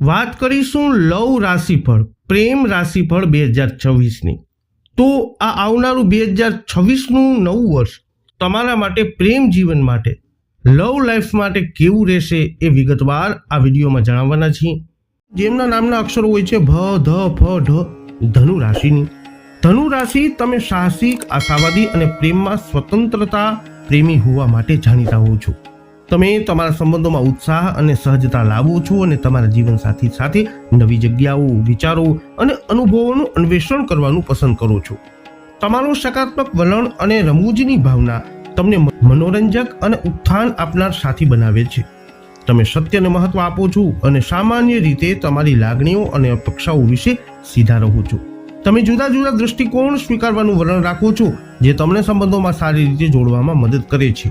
વાત કરીશું લવ રાશિફળ, પ્રેમ રાશિફળ 2026ની। તો આ આવનારું 2026નું નવું વર્ષ તમારા માટે પ્રેમ જીવન માટે, લવ લાઈફ માટે કેવું રહેશે એ વિગતવાર આ વિડીયોમાં જણાવવાના છીએ। જેમના નામના અક્ષરો હોય છે ભ, ધ, ફ, ઢ, ધનુ રાશિની। ધનુ રાશિ તમે સાહસિક, આશાવાદી અને પ્રેમમાં સ્વતંત્રતા પ્રેમી હોવા માટે જાણીતા હો છો। તમે તમારા સંબંધોમાં ઉત્સાહ અને સહજતા લાવો છો અને તમારા જીવનસાથી સાથે નવી જગ્યાઓ, વિચારો અને અનુભવોનું અન્વેષણ કરવાનું પસંદ કરો છો। તમારું સકારાત્મક વલણ અને રમૂજની ભાવના તમને મનોરંજક અને ઉત્થાન આપનાર સાથી બનાવે છે। તમે સત્યને મહત્વ આપો છો અને સામાન્ય રીતે તમારી લાગણીઓ અને અપેક્ષાઓ વિશે સીધા રહો છો। તમે જુદા જુદા દૃષ્ટિકોણ સ્વીકારવાનું વલણ રાખો છો, જે તમને સંબંધોમાં સારી રીતે જોડવામાં મદદ કરે છે।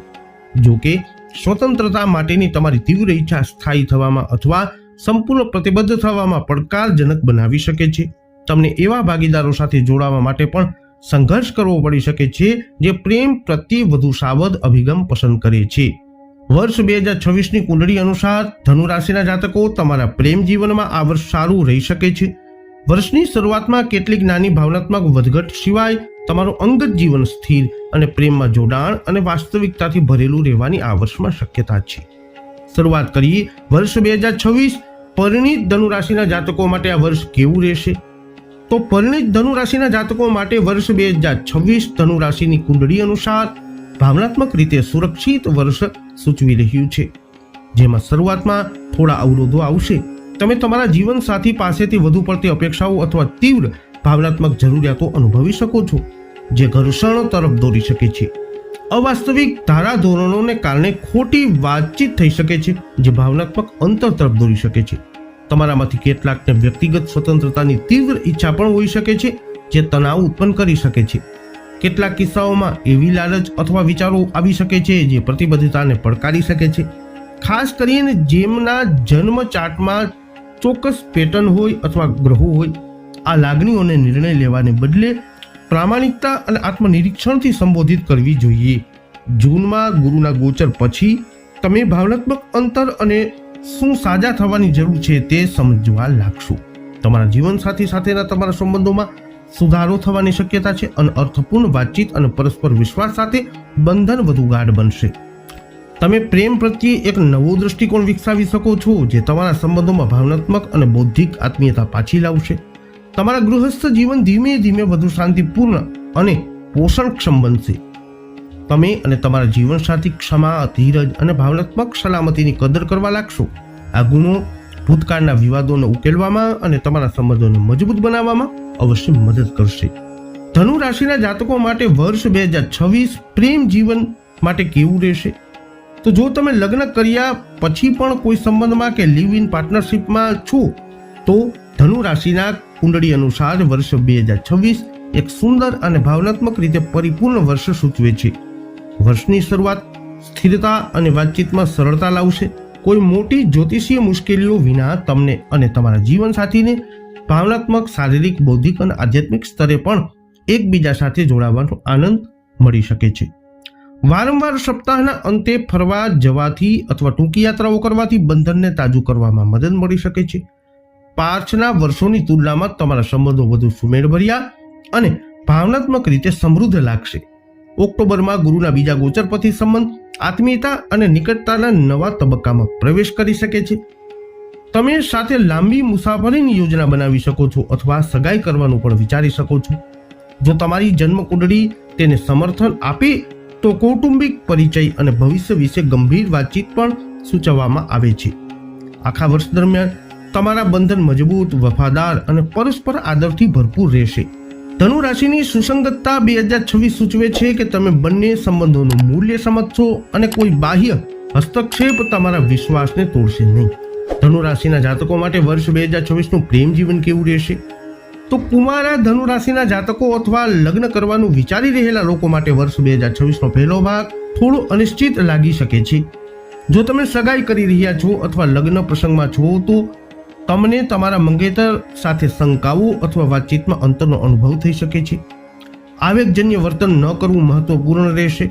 જો કે સ્વતંત્રતા માટેની તમારી તીવ્ર ઈચ્છા સ્થાયી થવામાં અથવા સંપૂર્ણ પ્રતિબદ્ધ થવામાં પડકારજનક બનાવી શકે છે। તમને એવા ભાગીદારો સાથે જોડાવા માટે પણ સંઘર્ષ કરવો પડી શકે છે જે પ્રેમ પ્રત્યે વધુ સાવધ અભિગમ પસંદ કરે છે। વર્ષ 2026ની કુંડળી અનુસાર ધનુ રાશિના જાતકો તમારા પ્રેમ જીવનમાં આ વર્ષ સારું રહી શકે છે। વર્ષની શરૂઆતમાં કેટલીક નાની ભાવનાત્મક વધઘટ સિવાય તમારું અંગત જીવન સ્થિર અને પ્રેમમાં જોડાણ અને વાસ્તવિકતાથી ભરેલું રહેવાની આ વર્ષમાં શક્યતા છે। શરૂઆત કરીએ વર્ષ 2026 પરિણીત ધનુ રાશિના જાતકો માટે આ વર્ષ કેવું રહેશે। તો પરિણીત ધનુ રાશિના જાતકો માટે વર્ષ 2026 ધનુ રાશિની કુંડળી અનુસાર ભાવનાત્મક રીતે સુરક્ષિત વર્ષ સૂચવી રહ્યું છે, જેમાં શરૂઆતમાં થોડા અવરોધો આવશે। તમે તમારા જીવનસાથી પાસેથી વધુ પડતી અપેક્ષાઓ અથવા તીવ્ર ભાવનાત્મક જરૂરિયાતો અનુભવી શકો છો, જે ઘર્ષણ તરફ દોરી શકે છે। અવાસ્તવિક ધારાધોરણોને કારણે ખોટી વાતચીત થઈ શકે છે, જે ભાવનાત્મક અંતર તરફ દોરી શકે છે। તમારામાંથી કેટલાકને વ્યક્તિગત સ્વતંત્રતાની તીવ્ર ઈચ્છા પણ હોઈ શકે છે, જે તણાવ ઉત્પન્ન કરી શકે છે। કેટલાક કિસ્સાઓમાં એવી લાલચ અથવા વિચારો આવી શકે છે જે પ્રતિબદ્ધતાને પડકારી શકે છે, ખાસ કરીને જેમના જન્મ ચાર્ટમાં ચોક્કસ પેટર્ન હોય અથવા ગ્રહો હોય। આ લાગણીઓને નિર્ણય લેવાને બદલે પ્રામાણિકતા અને આત્મનિરીક્ષણથી સંબોધિત કરવી જોઈએ। જૂનમાં ગુરુના ગોચર પછી તમે ભાવનાત્મક અંતર અને શું સાજા થવાની જરૂર છે તે સમજવા લાગશો। તમારા જીવનસાથી સાથેના તમારા સંબંધોમાં સુધારો થવાની શક્યતા છે અને અર્થપૂર્ણ વાતચીત અને પરસ્પર વિશ્વાસ સાથે બંધન વધુ ગાઢ બનશે। તમે પ્રેમ પ્રત્યે એક નવો દૃષ્ટિકોણ વિકસાવી શકો છો, જે તમારા સંબંધોમાં ભાવનાત્મક અને બૌદ્ધિક આત્મીયતા પાછી લાવશે। તમારા ગૃહસ્થ જીવન ધીમે ધીમે વધુ શાંતિપૂર્ણ અને પોષણક્ષમ બનશે। તમે અને તમારા જીવનસાથી ક્ષમા, ધીરજ અને ભાવનાત્મક સલામતીની કદર કરવા લાગશો। આ ગુણો ભૂતકાળના વિવાદોને ઉકેલવામાં અને તમારા સંબંધોને મજબૂત બનાવવામાં અવશ્ય મદદ કરશે। ધનુ રાશિના જાતકો માટે વર્ષ 2026 પ્રેમ જીવન માટે કેવું રહેશે। તો જો તમે લગ્ન કર્યા પછી પણ કોઈ સંબંધમાં કે લિવ ઇન પાર્ટનરશિપમાં છો, તો ધનુ રાશિના કુંડળી અનુસાર વર્ષ 2026 એક સુંદર અને ભાવનાત્મક રીતે પરિપૂર્ણ વર્ષ સૂચવે છે। વર્ષની શરૂઆત સ્થિરતા અને વાતચીતમાં સરળતા લાવશે। કોઈ મોટી જ્યોતિષીય મુશ્કેલીઓ વિના તમને અને તમારા જીવનસાથીને ભાવનાત્મક, શારીરિક, બૌદ્ધિક અને આધ્યાત્મિક સ્તરે પણ એકબીજા સાથે જોડાવાનો આનંદ મળી શકે છે। વારંવાર સપ્તાહના અંતે ફરવા જવાથી અથવા ટૂંકી યાત્રાઓ કરવાથી બંધનને તાજું કરવામાં મદદ મળી શકે છે। પાછલા વર્ષોની તુલનામાં તમારા સંબંધો વધુ સુમેળભર્યા અને ભાવનાત્મક રીતે સમૃદ્ધ લાગશે। ઓક્ટોબરમાં ગુરુના બીજા ગોચર પરથી સંબંધ, આત્મીયતા અને નિકટતાના નવા તબક્કામાં પ્રવેશ કરી શકે છે। તમે સાથે લાંબી મુસાફરીની યોજના બનાવી શકો છો અથવા સગાઈ કરવાનું પણ વિચારી શકો છો। જો તમારી જન્મ કુંડળી તેને સમર્થન આપે તો કૌટુંબિક પરિચય અને ભવિષ્ય વિશે ગંભીર વાતચીત પણ સૂચવવામાં આવે છે। આખા વર્ષ દરમિયાન તમારા બંધન મજબૂત, વફાદાર અને પરસ્પર આદરથી ભરપૂર રહેશે। ધનુ રાશિની સુસંગતતા 2026 સૂચવે છે કે તમે બંને સંબંધોનું મૂલ્ય સમજશો અને કોઈ બાહ્ય હસ્તક્ષેપ તમારા વિશ્વાસને તોડશે નહીં। ધનુ રાશિના જાતકો માટે વર્ષ 2026નું પ્રેમ જીવન કેવું રહેશે। તો કુમારા ધનુ રાશિના જાતકો અથવા લગ્ન કરવાનું વિચારી રહેલા લોકો માટે વર્ષ 2026નો પહેલો ભાગ થોડો અનિશ્ચિત લાગી શકે છે। જો તમે સગાઈ કરી રહ્યા છો અથવા લગ્ન પ્રસંગમાં છો, તો તમને તમારા મંગેતર સાથે શંકાઓ અથવા વાતચીતમાં અંતરનો અનુભવ થઈ શકે છે। આવેગજન્ય વર્તન ન કરવું મહત્વપૂર્ણ રહેશે।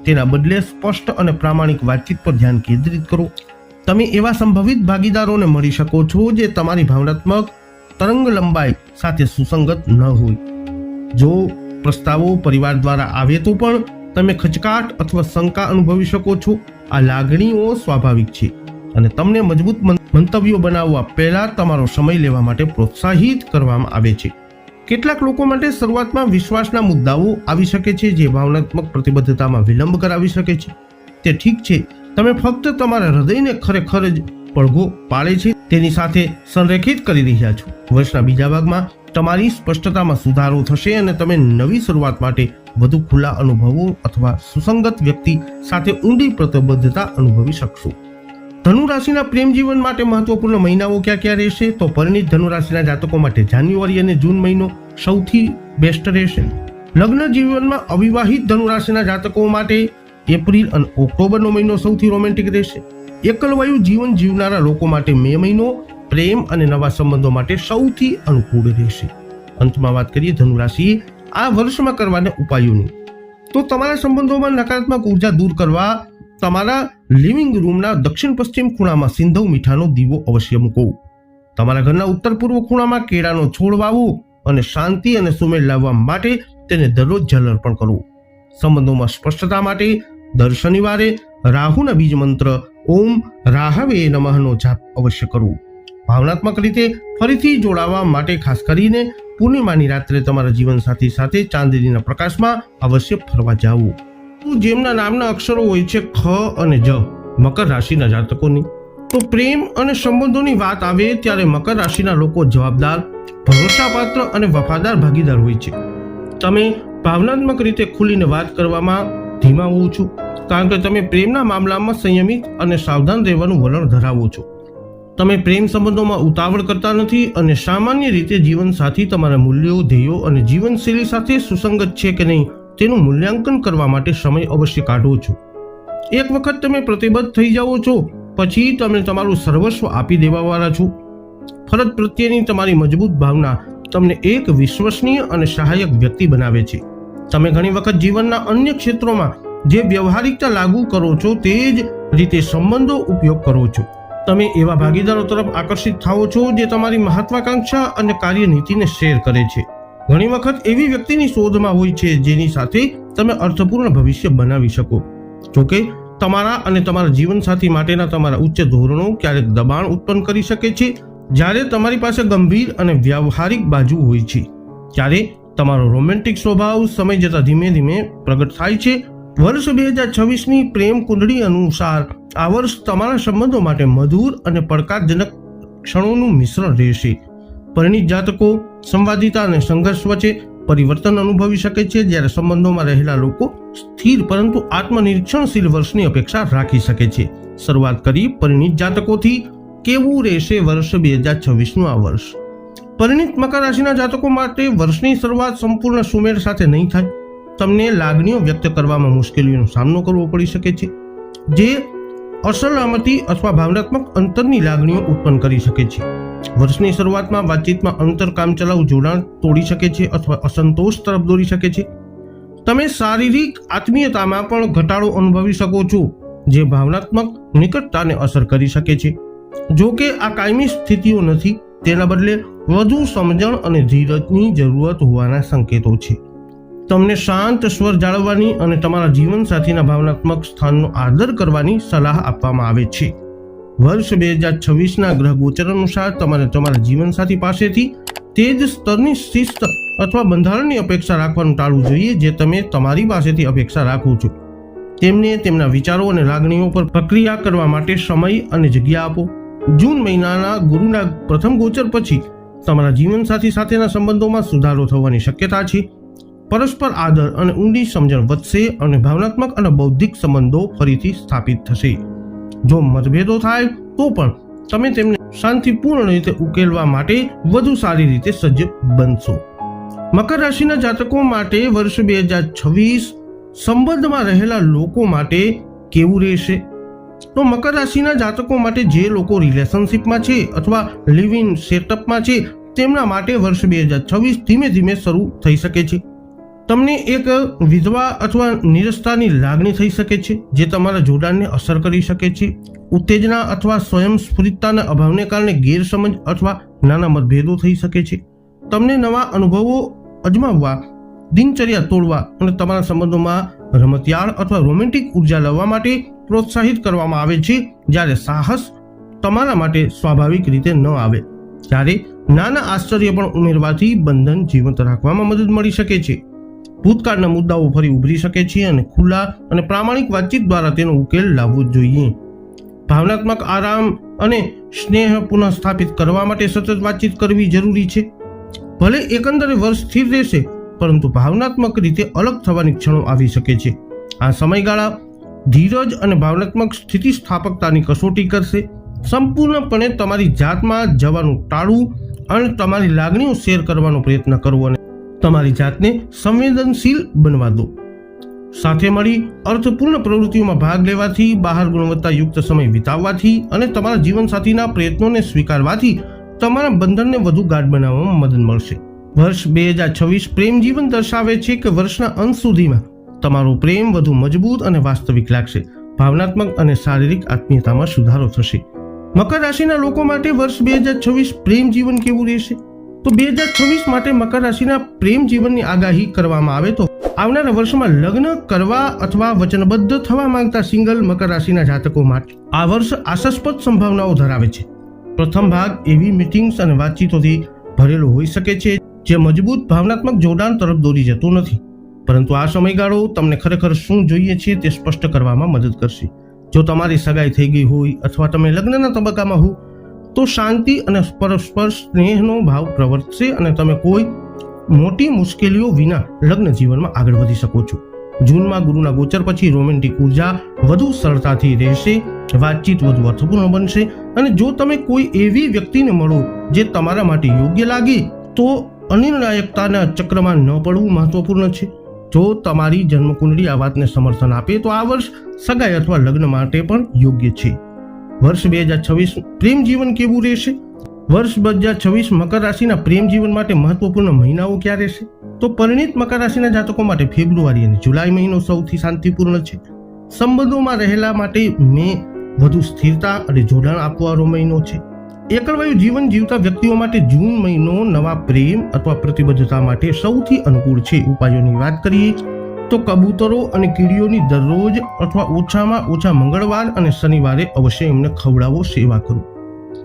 તેના બદલે સ્પષ્ટ અને પ્રામાણિક વાતચીત પર ધ્યાન કેન્દ્રિત કરો। તમે એવા સંભવિત ભાગીદારોને મળી શકો છો જે તમારી ભાવનાત્મક તરંગ લંબાઈ સાથે સુસંગત ન હોય. જો પ્રસ્તાવો પરિવાર દ્વારા આવે તો પણ તમે ખચકાટ અથવા શંકા અનુભવી શકો છો. આ લાગણીઓ સ્વાભાવિક છે અને તમને મજબૂત મંતવ્યો બનાવવા પહેલા તમારો સમય લેવા માટે પ્રોત્સાહિત કરવામાં આવે છે. કેટલાક લોકો માટે શરૂઆતમાં વિશ્વાસના મુદ્દાઓ આવી શકે છે જે ભાવનાત્મક પ્રતિબદ્ધતામાં વિલંબ કરાવી શકે છે. તે ઠીક છે, તમે ફક્ત તમારા હૃદયને ખરેખર જ પડઘો પાડે છે તેની સાથે સંરેખિત કરી રહ્યા છો. વર્ષના બીજા ભાગમાં તમારી સ્પષ્ટતામાં સુધારો થશે અને તમે નવી શરૂઆત માટે વધુ ખુલ્લા અનુભવો અથવા સુસંગત વ્યક્તિ સાથે ઊંડી પ્રતિબદ્ધતા અનુભવી શકશો. ધનુ રાશિના પ્રેમ જીવન માટે મહત્વપૂર્ણ મહિનાઓ ક્યાં ક્યાં રહેશે? તો પરિણીત ધનુ રાશિના જાતકો માટે જાન્યુઆરી અને જૂન મહિનો સૌથી બેસ્ટ રહેશે. લગ્ન જીવનમાં અવિવાહિત ધનુ રાશિના જાતકો માટે એપ્રિલ અને ઓક્ટોબરનો મહિનો સૌથી રોમેન્ટિક રહેશે. એકલવાયુ જીવન જીવનારા લોકો માટે મે મહિનો પ્રેમ અને નવા સંબંધો માટે સૌથી અનુકૂળ રહેશે. અંતમાં વાત કરીએ ધનુ રાશિએ આ વર્ષમાં કરવાના ઉપાયોની, તો તમારા સંબંધોમાં નકારાત્મક ઉર્જા દૂર કરવા તમારા લિવિંગ રૂમના દક્ષિણ પશ્ચિમ ખૂણામાં સિંધવ મીઠાનો દીવો અવશ્ય મૂકો. તમારા ઘરના ઉત્તર પૂર્વ ખૂણામાં કેળાનો છોડ વાવો અને શાંતિ અને સુમેળ લાવવા માટે તેને દરરોજ જલ અર્પણ કરો. સંબંધોમાં સ્પષ્ટતા માટે દર શનિવારે રાહુના બીજ મંત્ર ઓમ રાહવે નમઃનો જાપ અવશ્ય કરો. ભાવનાત્મક રીતે ફરીથી જોડાવા માટે ખાસ કરીને પૂર્ણિમાની રાત્રે તમારા જીવનસાથી સાથે ચાંદનીના પ્રકાશમાં અવશ્ય ફરવા જાઓ. જેમના નામના અક્ષરો હોય છે ખ અને જ, મકર રાશિના જાતકોની, તો પ્રેમ અને સંબંધોની વાત આવે ત્યારે મકર રાશિના લોકો જવાબદાર, ભરોસાપાત્ર અને વફાદાર ભાગીદાર હોય છે. તમે ભાવનાત્મક રીતે ખુલીને વાત કરવામાં ધીમા હોવ છો કારણ કે તમે પ્રેમના મામલામાં સંયમિત અને સાવધાન રહેવાનું વલણ ધરાવો છો. તમે પ્રેમ સંબંધોમાં ઉતાવળ કરતા નથી અને સામાન્ય રીતે જીવનસાથી તમારા મૂલ્યો, ધ્યેયો અને જીવનશૈલી સાથે સુસંગત છે કે નહીં તેનું મૂલ્યાંકન કરવા માટે સમય અવશ્ય કાઢો છો. એક વખત તમે પ્રતિબદ્ધ થઈ જાઓ છો પછી તમે તમારું સર્વસ્વ આપી દેવાવાળા છો. ફરજ પ્રત્યેની તમારી મજબૂત ભાવના તમને એક વિશ્વસનીય અને સહાયક વ્યક્તિ બનાવે છે. તમે ઘણી વખત જીવનના અન્ય ક્ષેત્રોમાં જે વ્યવહારિકતા લાગુ કરો છો તે જ રીતે સંબંધો ઉપયોગ કરો છો. તમે એવા ભાગીદારો તરફ આકર્ષિત થાઓ છો જે તમારી મહત્વાકાંક્ષા અને કાર્યનીતિને શેર કરે છે. ઘણી વખત એવી વ્યક્તિની શોધમાં હોય છે જેની સાથે તમે અર્થપૂર્ણ ભવિષ્ય બનાવી શકો. જોકે તમારા અને તમારા જીવનસાથી માટેના તમારા ઉચ્ચ ધોરણો ક્યારેક દબાણ ઉત્પન્ન કરી શકે છે. જ્યારે તમારી પાસે ગંભીર અને વ્યવહારિક બાજુ હોય છે ત્યારે તમારો રોમેન્ટિક સ્વભાવ સમય જતાં ધીમે ધીમે પ્રગટ થાય છે. વર્ષ 2026ની પ્રેમ કુંડળી અનુસાર આ વર્ષ તમારા સંબંધો માટે મધુર અને પડકારજનક ક્ષણોનું મિશ્રણ રહેશે. પરિણીત જાતકો સંવાદિતા અને સંઘર્ષ વચ્ચે પરિવર્તન અનુભવી શકે છે, જ્યારે સંબંધોમાં રહેલા લોકો સ્થિર પરંતુ આત્મનિરીક્ષણશીલ વર્ષની અપેક્ષા રાખી શકે છે. શરૂઆત કરી પરિણીત જાતકોથી, કેવું રહેશે વર્ષ 2026નું આ વર્ષ? પરિણીત મકર રાશિના જાતકો માટે વર્ષની શરૂઆત સંપૂર્ણ સુમેળ સાથે નહીં થાય. તમને લાગણીઓ વ્યક્ત કરવામાં મુશ્કેલીઓનો સામનો કરવો પડી શકે છે, જે અસલામતી અથવા ભાવનાત્મક અંતરની લાગણીઓ ઉત્પન્ન કરી શકે છે. વર્ષની શરૂઆતમાં વાતચીતમાં અંતર કામચલાઉ જોડાણ તોડી શકે છે અથવા અસંતોષ તરફ દોરી શકે છે. તમે શારીરિક આત્મીયતામાં પણ ઘટાડો અનુભવી શકો છો જે ભાવનાત્મક નિકટતાને અસર કરી શકે છે. જો કે આ કાયમી સ્થિતિઓ નથી, તેના બદલે વધુ સમજણ અને ધીરજની જરૂરત હોવાના સંકેતો છે. તમને શાંત સ્વર જાળવવાની અને તમારા જીવનસાથીના ભાવનાત્મક સ્થાનનો આદર કરવાની સલાહ આપવામાં આવે છે. વર્ષ 2026ના ગ્રહ ગોચર અનુસાર તમારે તમારા જીવનસાથી પાસેથી તે જ સ્તરની શિસ્ત અથવા બંધારણની અપેક્ષા રાખવાનું ટાળવું જોઈએ જે તમે તમારી પાસેથી અપેક્ષા રાખો છો. તેમને તેમના વિચારો અને લાગણીઓ પર પ્રક્રિયા કરવા માટે સમય અને જગ્યા આપો. જૂન મહિનાના ગુરુના પ્રથમ ગોચર પછી તમારા જીવનસાથી સાથેના સંબંધોમાં સુધારો થવાની શક્યતા છે. પરસ્પર આદર અને ઊંડી સમજણ વધશે અને ભાવનાત્મક અને બૌદ્ધિક સંબંધો ફરીથી સ્થાપિત થશે. જો મતભેદો થાય તો પણ તમે તેમને શાંતિપૂર્ણ રીતે ઉકેલવા માટે વધુ સારી રીતે સજ્જ બનશો. મકર રાશિના જાતકો માટે વર્ષ 2026 સંબંધમાં રહેલા લોકો માટે કેવું રહેશે? તો મકર રાશિના જાતકો માટે જે લોકો રિલેશનશિપમાં છે અથવા લિવ ઇન સેટઅપમાં છે તેમના માટે વર્ષ 2026 ધીમે ધીમે શરૂ થઈ શકે છે. તમને એક વિધવા અથવા નિરસતાની લાગણી થઈ શકે છે, જે તમારા જોડાણને અસર કરી શકે છે. ઉત્તેજના અથવા સ્વયંસ્ફુરિતતાના અભાવને કારણે ગેરસમજ અથવા નાના મતભેદો થઈ શકે છે. તમને નવા અનુભવો અજમાવવા, દિનચર્યા તોડવા અને તમારા સંબંધોમાં રમતિયાળ અથવા રોમેન્ટિક ઉર્જા લાવવા માટે પ્રોત્સાહિત કરવામાં આવે છે. જ્યારે સાહસ તમારા માટે સ્વાભાવિક રીતે ન આવે, ત્યારે નાના આશ્ચર્ય પણ ઉમેરવાથી બંધન જીવંત રાખવામાં મદદ મળી શકે છે. ભૂતકાળના મુદ્દાઓ ફરી ઉભરી શકે છે અને ખુલ્લા અને પ્રામાણિક વાતચીત દ્વારા તેનો ઉકેલ લાવવો જોઈએ. ભાવનાત્મક આરામ અને સ્નેહ પુનઃસ્થાપિત કરવા માટે સતત વાતચીત કરવી જરૂરી છે. ભલે એકંદરે વર્ષ સ્થિર રહેશે, પરંતુ ભાવનાત્મક રીતે અલગ થવાની ક્ષણો આવી શકે છે. આ સમયગાળા ધીરજ અને ભાવનાત્મક સ્થિતિસ્થાપકતાની કસોટી કરશે. સંપૂર્ણપણે તમારી જાતમાં જવાનું ટાળવું અને તમારી લાગણીઓ શેર કરવાનો પ્રયત્ન કરવો અને તમારી જાતને સંવેદનશીલ બનવા દો. સાથે મળી અર્થપૂર્ણ પ્રવૃત્તિઓમાં ભાગ લેવાથી, બહાર ગુણવત્તાયુક્ત સમય વિતાવવાથી અને તમારા જીવનસાથીના પ્રયત્નોને સ્વીકારવાથી તમારા બંધનને વધુ ગાઢ બનાવવામાં મદદ મળશે. વર્ષ 2026 પ્રેમ જીવન દર્શાવે છે કે વર્ષના અંત સુધીમાં તમારો પ્રેમ વધુ મજબૂત અને વાસ્તવિક લાગશે. ભાવનાત્મક અને શારીરિક આત્મીયતામાં સુધારો થશે. મકર રાશિના લોકો માટે વર્ષ 2026 પ્રેમ જીવન કેવું રહેશે? તો 2026 માટે મકર રાશિના પ્રેમ જીવનની આગાહી કરવામાં આવે તો આવનારા વર્ષમાં લગ્ન કરવા અથવા વચનબદ્ધ થવા માંગતા સિંગલ મકર રાશિના જાતકો માટે આ વર્ષ આશાસ્પદ સંભાવનાઓ ધરાવે છે. પ્રથમ ભાગ એવી મીટિંગ્સ અને વાતચીતોથી ભરેલો હોઈ શકે છે જે મજબૂત ભાવનાત્મક જોડાણ તરફ દોરી જતું નથી, પરંતુ આ સમયગાળો તમને ખરેખર શું જોઈએ છે તે સ્પષ્ટ કરવામાં મદદ કરશે. જો તમારી સગાઈ થઈ ગઈ હોય અથવા તમે લગ્નના તબક્કામાં હો, તો શાંતિ અને પરસ્પર સ્નેહનો ભાવ પ્રવર્તશે અને તમે કોઈ મોટી મુશ્કેલીઓ વિના લગ્ન જીવનમાં આગળ વધી શકો છો. જૂનમાં ગુરુના ગોચર પછી રોમેન્ટિક ઉર્જા વધુ સરળતાથી રહેશે, વાતચીત વધુ અર્થપૂર્ણ બનશે અને જો તમે કોઈ એવી વ્યક્તિને મળો જે તમારા માટે યોગ્ય લાગે તો અનિર્ણાયકતાના ચક્રમાં ન પડવું મહત્વપૂર્ણ છે. જો તમારી જન્મકુંડળી આ વાતને સમર્થન આપે તો આ વર્ષ સગાઈ અથવા લગ્ન માટે પણ યોગ્ય છે. વર્ષ 2026 પ્રેમ જીવન કેવું રહેશે? વર્ષ 2026 મકર રાશિના પ્રેમ જીવન માટે મહત્વપૂર્ણ મહિનાઓ ક્યાં રહેશે? તો પરિણીત મકર રાશિના જાતકો માટે ફેબ્રુઆરી અને જુલાઈ મહિનો સૌથી શાંતિપૂર્ણ છે. સંબંધોમાં રહેલા માટે મે વધુ સ્થિરતા અને જોડાણ આપવાનો મહિનો છે. એકલવાયુ જીવન જીવતા વ્યક્તિઓ માટે જૂન મહિનો નવા પ્રેમ અથવા પ્રતિબદ્ધતા માટે સૌથી અનુકૂળ છે. ઉપાયોની વાત કરીએ તો કબૂતરો અને કીડીઓની દરરોજ અથવા ઓછામાં ઓછા મંગળવાર અને શનિવારે અવશ્ય એમને ખવડાવો, સેવા કરો.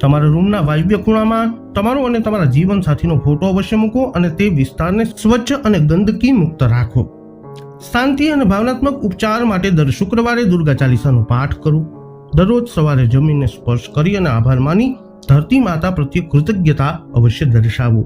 તમારા રૂમના વાયવ્ય ખૂણામાં તમારો અને તમારા જીવનસાથીનો ફોટો અવશ્ય મૂકો અને તે વિસ્તારને સ્વચ્છ અને ગંદકી મુક્ત રાખો. શાંતિ અને ભાવનાત્મક ઉપચાર માટે દર શુક્રવારે દુર્ગા ચાલીસાનો પાઠ કરો. દરરોજ સવારે જમીનને સ્પર્શ કરી અને આભાર માની ધરતી માતા પ્રત્યે કૃતજ્ઞતા અવશ્ય દર્શાવો.